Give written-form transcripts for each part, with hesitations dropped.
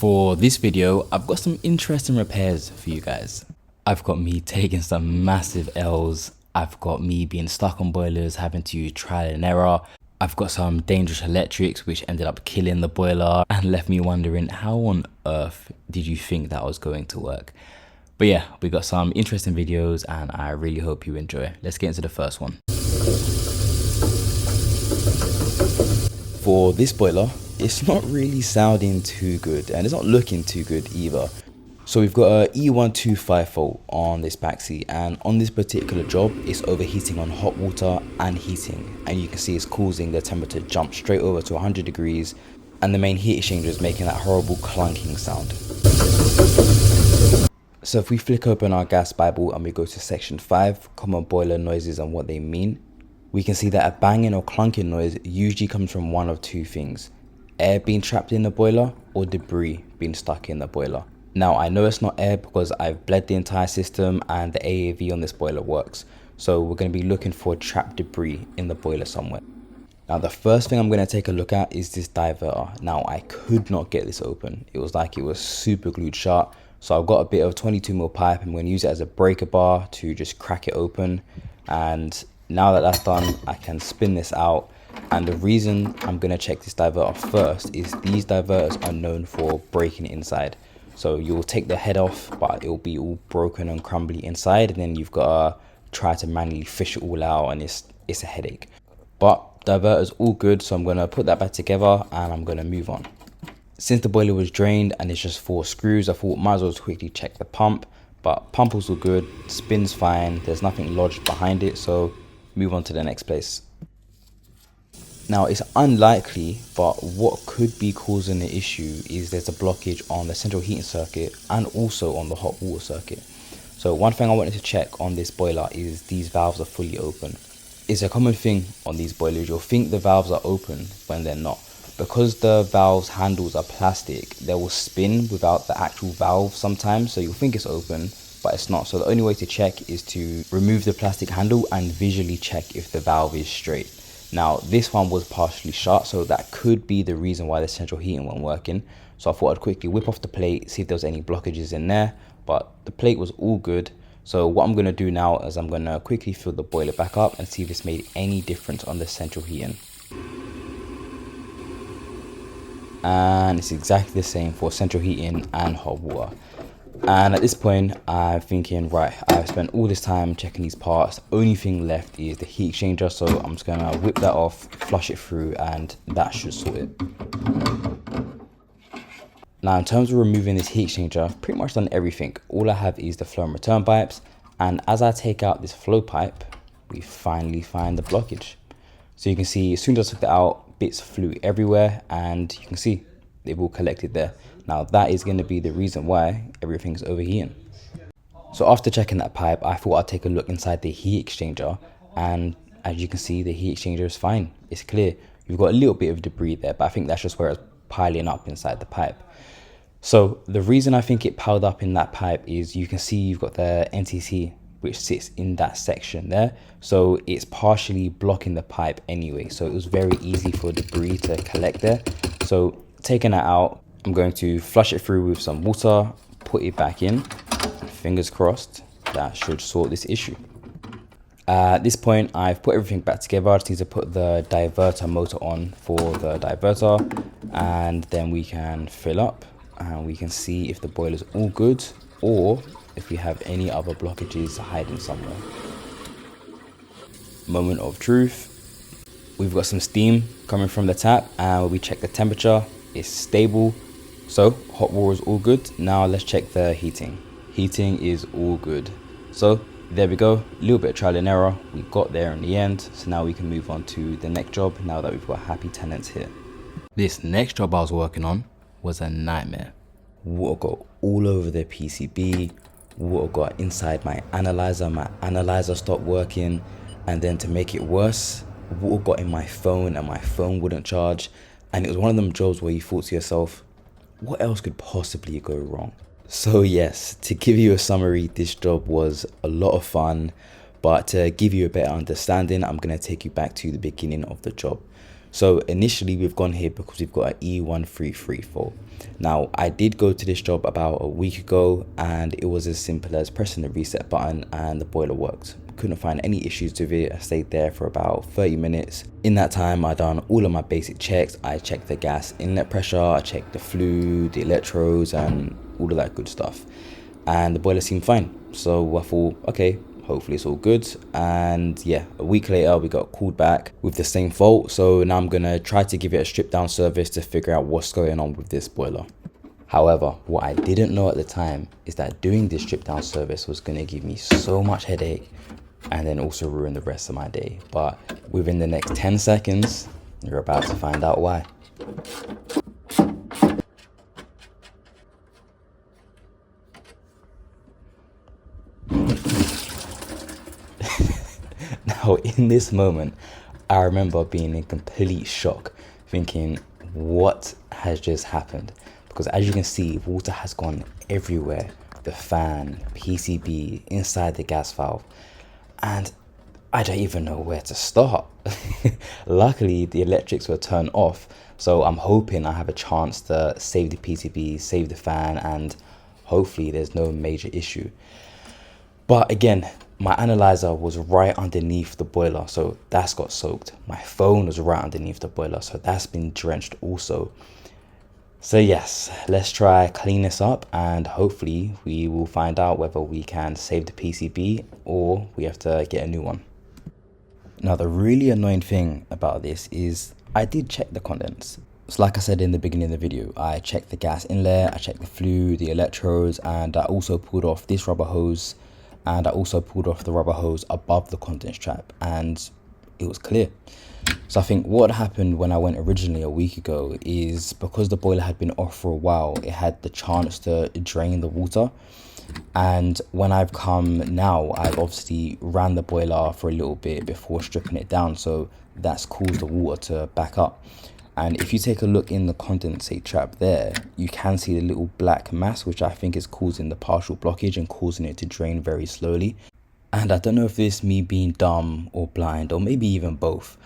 For this video, I've got some interesting repairs for you guys. I've got me taking some massive L's. I've got me being stuck on boilers, having to trial and error. I've got some dangerous electrics which ended up killing the boiler and left me wondering how on earth did you think that was going to work? But yeah, we got some interesting videos and I really hope you enjoy. Let's get into the first one. For this boiler, it's not really sounding too good and it's not looking too good either. So we've got a E125 fault on this Baxi, and on this particular job it's overheating on hot water and heating, and you can see it's causing the temperature to jump straight over to 100 degrees and the main heat exchanger is making that horrible clunking sound. So if we flick open our gas bible and we go to section 5, common boiler noises and what they mean, we can see that a banging or clunking noise usually comes from one of two things: air being trapped in the boiler or debris being stuck in the boiler. Now I know it's not air because I've bled the entire system and the AAV on this boiler works. So we're going to be looking for trapped debris in the boiler somewhere. Now the first thing I'm going to take a look at is this diverter. Now I could not get this open. It was like it was super glued shut. So I've got a bit of 22mm pipe. I'm going to use it as a breaker bar to just crack it open. And now that that's done, I can spin this out. And the reason I'm going to check this diverter first is these diverters are known for breaking inside. So you'll take the head off, but it'll be all broken and crumbly inside, and then you've got to try to manually fish it all out, and it's a headache. But diverter's all good, so I'm going to put that back together and I'm going to move on. Since the boiler was drained and it's just 4 screws, I thought might as well quickly check the pump. But pump was all good, spin's fine, there's nothing lodged behind it, so move on to the next place. Now it's unlikely, but what could be causing the issue is there's a blockage on the central heating circuit and also on the hot water circuit. So one thing I wanted to check on this boiler is these valves are fully open. It's a common thing on these boilers, you'll think the valves are open when they're not. Because the valves handles are plastic, they will spin without the actual valve sometimes, so you'll think it's open, but it's not. So the only way to check is to remove the plastic handle and visually check if the valve is straight. Now this one was partially shut, so that could be the reason why the central heating wasn't working. So I thought I'd quickly whip off the plate, see if there was any blockages in there, but the plate was all good. So what I'm going to do now is I'm going to quickly fill the boiler back up and see if it's made any difference on the central heating. And it's exactly the same for central heating and hot water. And at this point I'm thinking, right, I've spent all this time checking these parts, the only thing left is the heat exchanger, so I'm just gonna whip that off, flush it through, and that should sort it. Now in terms of removing this heat exchanger, I've pretty much done everything. All I have is the flow and return pipes, and as I take out this flow pipe, we finally find the blockage. So you can see as soon as I took that out, bits flew everywhere, and you can see they've all collected there. Now that is going to be the reason why everything's overheating. So after checking that pipe, I thought I'd take a look inside the heat exchanger, and as you can see, the heat exchanger is fine. It's clear. You've got a little bit of debris there, but I think that's just where it's piling up inside the pipe. So the reason I think it piled up in that pipe is you can see you've got the NTC which sits in that section there, so it's partially blocking the pipe anyway, so it was very easy for debris to collect there. So taking that out, I'm going to flush it through with some water, put it back in, fingers crossed that should sort this issue. At this point I've put everything back together. I just need to put the diverter motor on for the diverter, and then we can fill up and we can see if the boiler's all good or if we have any other blockages hiding somewhere. Moment of truth. We've got some steam coming from the tap, and when we check the temperature, it's stable. So hot water is all good. Now let's check the heating. Heating is all good. So there we go, a little bit of trial and error. We got there in the end. So now we can move on to the next job now that we've got happy tenants here. This next job I was working on was a nightmare. Water got all over the PCB. Water got inside my analyzer stopped working, and then to make it worse, water got in my phone and my phone wouldn't charge. And it was one of them jobs where you thought to yourself, what else could possibly go wrong? So yes, to give you a summary, this job was a lot of fun, but to give you a better understanding, I'm going to take you back to the beginning of the job. So initially we've gone here because we've got an E133 fault. Now I did go to this job about a week ago and it was as simple as pressing the reset button and the boiler worked. Couldn't find any issues with it. I stayed there for about 30 minutes. In that time I done all of my basic checks. I checked the gas inlet pressure, I checked the flue, the electrodes and all of that good stuff. And the boiler seemed fine. So I thought, okay, hopefully it's all good. And yeah, a week later we got called back with the same fault. So now I'm gonna try to give it a strip down service to figure out what's going on with this boiler. However, what I didn't know at the time is that doing this strip down service was gonna give me so much headache and then also ruin the rest of my day. But within the next 10 seconds, you're about to find out why. Now, in this moment, I remember being in complete shock, thinking, what has just happened? Because as you can see, water has gone everywhere. The fan, PCB, inside the gas valve. And I don't even know where to start. Luckily, the electrics were turned off. So I'm hoping I have a chance to save the PCB, save the fan, and hopefully there's no major issue. But again, my analyzer was right underneath the boiler, so that's got soaked. My phone was right underneath the boiler, so that's been drenched also. So yes, let's try clean this up and hopefully we will find out whether we can save the PCB or we have to get a new one. Now the really annoying thing about this is I did check the contents. So like I said in the beginning of the video, I checked the gas inlet, I checked the flue, the electrodes, and I also pulled off this rubber hose. And I also pulled off the rubber hose above the contents trap and it was clear. So I think what happened when I went originally a week ago is because the boiler had been off for a while, it had the chance to drain the water. And when I've come now, I've obviously ran the boiler for a little bit before stripping it down. So that's caused the water to back up. And if you take a look in the condensate trap there, you can see the little black mass, which I think is causing the partial blockage and causing it to drain very slowly. And I don't know if this is me being dumb or blind or maybe even both.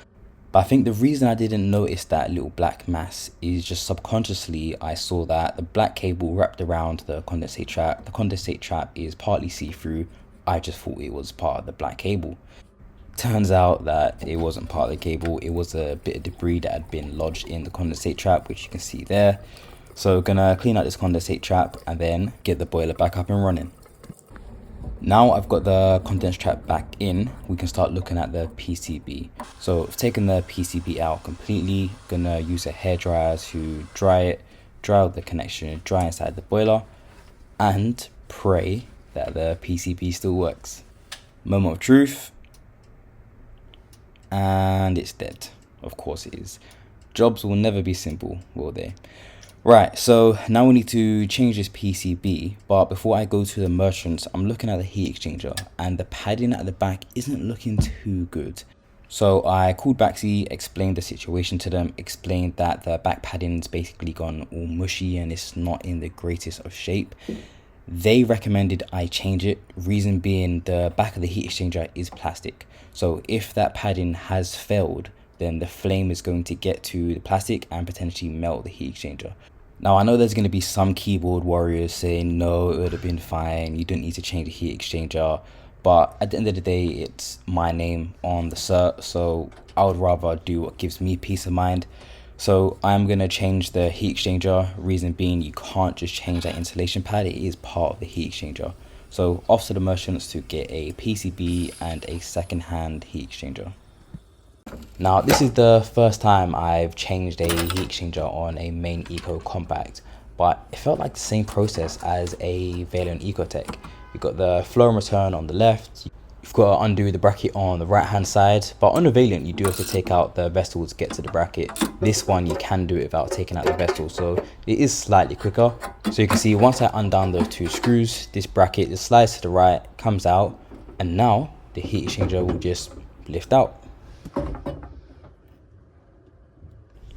But I think the reason I didn't notice that little black mass is just subconsciously I saw that the black cable wrapped around the condensate trap. The condensate trap is partly see-through. I just thought it was part of the black cable. Turns out that it wasn't part of the cable. It was a bit of debris that had been lodged in the condensate trap, which you can see there. So gonna clean out this condensate trap and then get the boiler back up and running. Now I've got the condensate trap back in, we can start looking at the PCB. So I've taken the PCB out completely, gonna use a hairdryer to dry it, dry out the connection, dry inside the boiler, and pray that the PCB still works. Moment of truth. And it's dead. Of course it is. Jobs will never be simple, will they? Right, so now we need to change this PCB, but before I go to the merchants, I'm looking at the heat exchanger and the padding at the back isn't looking too good. So I called Baxi, explained the situation to them, explained that the back padding's basically gone all mushy and it's not in the greatest of shape. They recommended I change it, reason being the back of the heat exchanger is plastic. So if that padding has failed, then the flame is going to get to the plastic and potentially melt the heat exchanger. Now I know there's going to be some keyboard warriors saying no, it would have been fine, you don't need to change the heat exchanger. But at the end of the day, it's my name on the cert, so I would rather do what gives me peace of mind. So I'm going to change the heat exchanger, reason being you can't just change that insulation pad, it is part of the heat exchanger. So off to the merchants to get a PCB and a second-hand heat exchanger. Now this is the first time I've changed a heat exchanger on a main Eco Compact, but it felt like the same process as a Valiant Ecotech. You've got the flow and return on the left, you've got to undo the bracket on the right hand side, but on a Valiant you do have to take out the vestal to get to the bracket. This one you can do it without taking out the vestal, so it is slightly quicker. So you can see once I undone those two screws, this bracket just slides to the right, comes out, and now the heat exchanger will just lift out.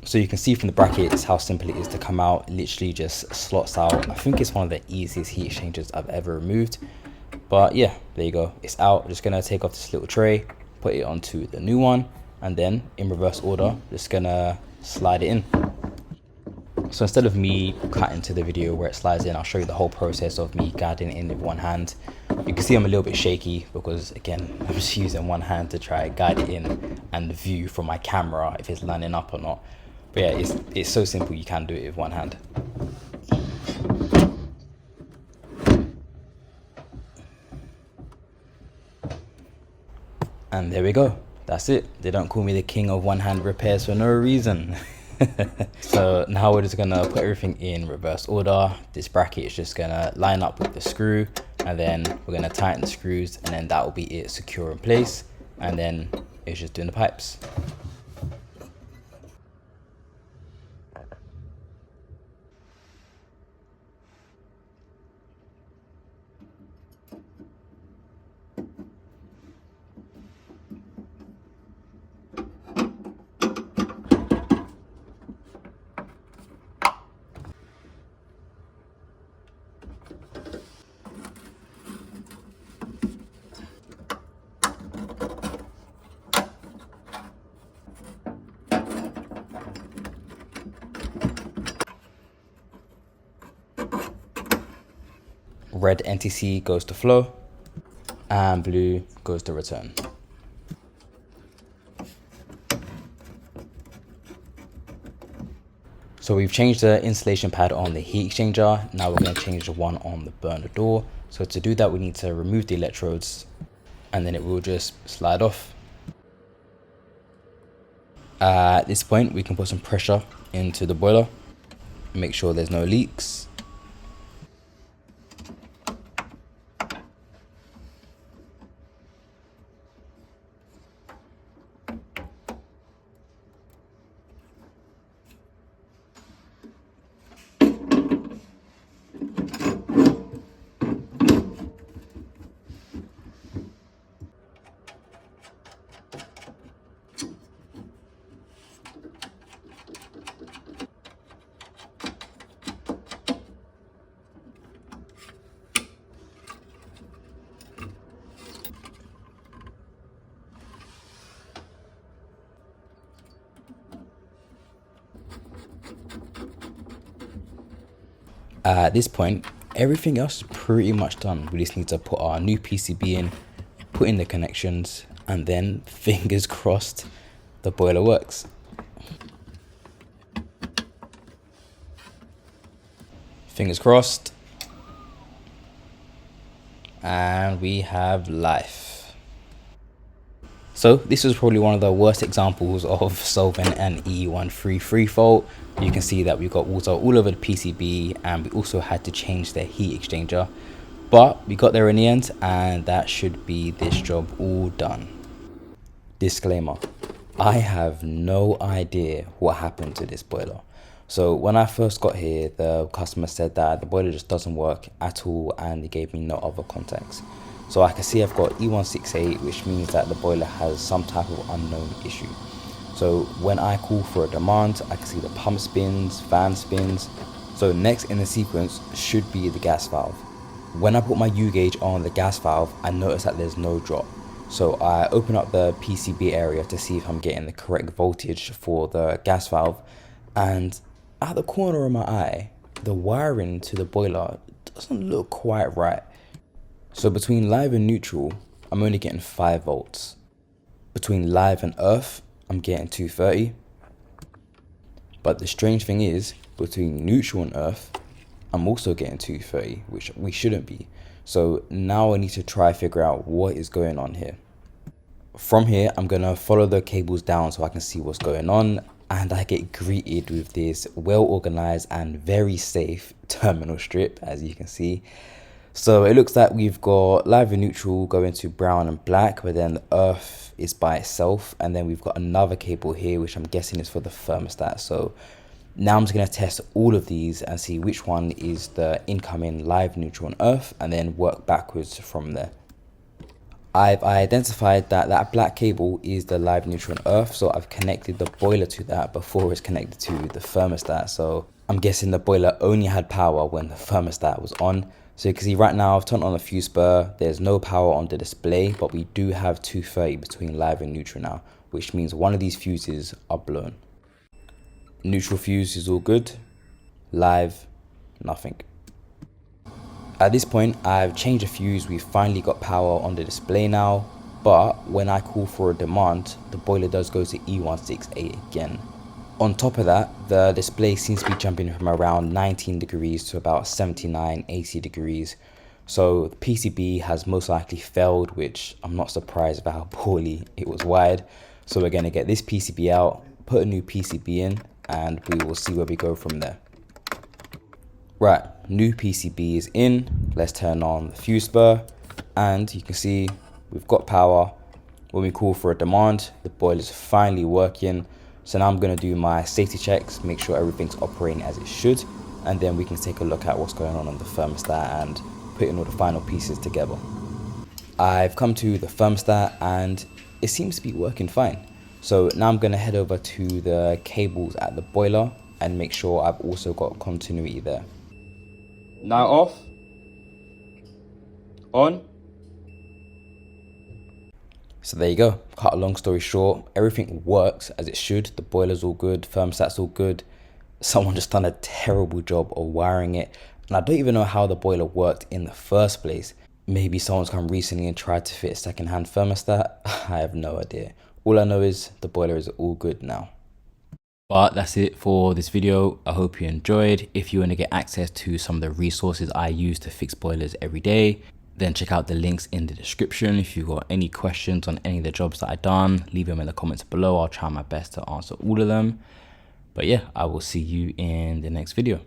So you can see from the brackets how simple it is to come out. It literally just slots out. I think it's one of the easiest heat exchangers I've ever removed. But yeah, there you go. It's out. I'm just going to take off this little tray, put it onto the new one, and then in reverse order, just gonna slide it in. So instead of me cutting to the video where it slides in, I'll show you the whole process of me guiding it in with one hand. You can see I'm a little bit shaky because again, I'm just using one hand to try guide it in and view from my camera if it's lining up or not. But yeah, it's so simple, you can do it with one hand. And there we go. That's it. They don't call me the king of one-hand repairs for no reason. So now we're just gonna put everything in reverse order. This bracket is just gonna line up with the screw, and then we're gonna tighten the screws, and then that will be it, secure in place. And then it's just doing the pipes. Red NTC goes to flow, and blue goes to return. So we've changed the insulation pad on the heat exchanger. Now we're going to change the one on the burner door. So to do that, we need to remove the electrodes, and then it will just slide off. At this point, we can put some pressure into the boiler, make sure there's no leaks. At this point, everything else is pretty much done. We just need to put our new PCB in, put in the connections, and then fingers crossed the boiler works. Fingers crossed. And we have life. So this was probably one of the worst examples of solving an E133 fault. You can see that we got water all over the PCB, and we also had to change the heat exchanger. But we got there in the end, and that should be this job all done. Disclaimer, I have no idea what happened to this boiler. So when I first got here, the customer said that the boiler just doesn't work at all, and they gave me no other contacts. So I can see I've got E168, which means that the boiler has some type of unknown issue. So when I call for a demand, I can see the pump spins, fan spins. So next in the sequence should be the gas valve. When I put my U gauge on the gas valve, I notice that there's no drop. So I open up the PCB area to see if I'm getting the correct voltage for the gas valve. And at the corner of my eye, the wiring to the boiler doesn't look quite right. So between live and neutral, I'm only getting 5 volts. Between live and earth, I'm getting 230. But the strange thing is, between neutral and earth, I'm also getting 230, which we shouldn't be. So now I need to try figure out what is going on here. From here, I'm gonna follow the cables down so I can see what's going on, and I get greeted with this well organized and very safe terminal strip, as you can see. So it looks like we've got live and neutral going to brown and black, but then the earth is by itself, and then we've got another cable here which I'm guessing is for the thermostat. So now I'm just going to test all of these and see which one is the incoming live, neutral and earth, and then work backwards from there. I've identified that that black cable is the live, neutral and earth, so I've connected the boiler to that before it's connected to the thermostat. So I'm guessing the boiler only had power when the thermostat was on. So you can see right now I've turned on the fuse spur, there's no power on the display, but we do have 230 between live and neutral now, which means one of these fuses are blown. Neutral fuse is all good. Live, nothing. At this point, I've changed the fuse. We've finally got power on the display now, but when I call for a demand, the boiler does go to E168 again. On top of that, the display seems to be jumping from around 19 degrees to about 79, 80 degrees. So the PCB has most likely failed, which I'm not surprised about how poorly it was wired. So we're going to get this PCB out, put a new PCB in, and we will see where we go from there. Right, new PCB is in. Let's turn on the fuse spur, and you can see we've got power. When we call for a demand, the boiler is finally working. So now I'm going to do my safety checks, make sure everything's operating as it should, and then we can take a look at what's going on the thermostat and putting all the final pieces together. I've come to the thermostat and it seems to be working fine. So now I'm going to head over to the cables at the boiler and make sure I've also got continuity there. Now off, on. So there you go. Cut a long story short, everything works as it should. The boiler's all good, thermostat's all good. Someone just done a terrible job of wiring it. And I don't even know how the boiler worked in the first place. Maybe someone's come recently and tried to fit a second-hand thermostat. I have no idea. All I know is the boiler is all good now. But that's it for this video. I hope you enjoyed. If you want to get access to some of the resources I use to fix boilers every day, then check out the links in the description. If you've got any questions on any of the jobs that I've done, leave them in the comments below. I'll try my best to answer all of them. But yeah, I will see you in the next video.